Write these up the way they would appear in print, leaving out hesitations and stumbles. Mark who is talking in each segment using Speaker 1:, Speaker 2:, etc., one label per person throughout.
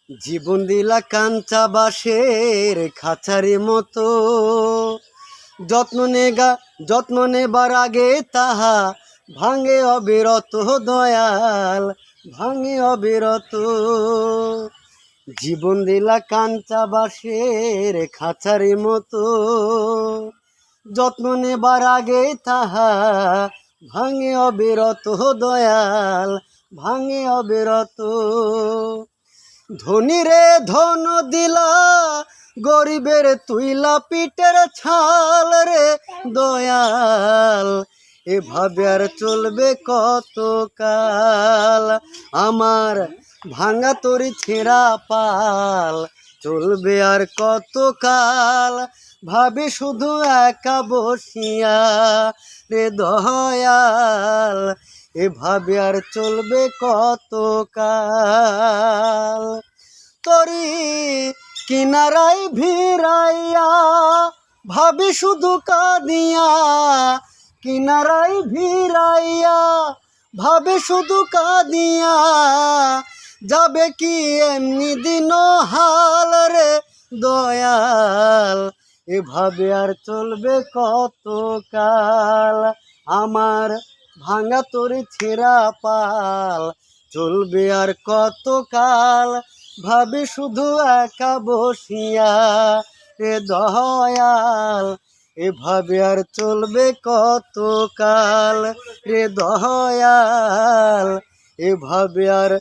Speaker 1: জীবন দিলা কাঞ্চা বাঁশের খাঁচারি মতো, যত্ন নেবার আগে তাহা ভাঙে অবিরত দয়াল, ভাঙে অবিরত। জীবন দিলা কাঞ্চা বাঁশের খাঁচারি মতো, যত্ন নেবার আগে তাহা ভাঙে অবিরত দয়াল, ভাঙে অবিরত। ধনীরে ধন দিলা, গরিবের তুইলা পিটের ছাল রে দয়াল, এভাবে আর চলবে কত কাল। আমার ভাঙা তরি ছেঁড়া পাল চলবে আর কত কাল, ভাবে শুধু একা বসিয়া রে দয়াল, এভাবে আর চলবে কত কাল। তরি কিনারায় ভিড়াইয়া ভাবি শুধু কাঁদিয়া, কিনারায় ভিড়াইয়া ভাবে শুধু কাঁদিয়া, যাবে কি এমনি দিন হাল রে দয়াল, এভাবে আর চলবে কত কাল। আমার ভাঙা তরি ছেঁড়া পাল চলবে আর কত কাল, ভাবে শুধু একা বসিয়া রে দয়াল, এভাবে আর চলবে কত কাল রে দয়াল, এভাবে আর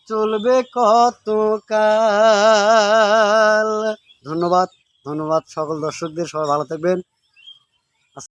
Speaker 1: চলবে কত কাল। ধন্যবাদ, ধন্যবাদ সকল দর্শকদের, সবাই ভালো থাকবেন।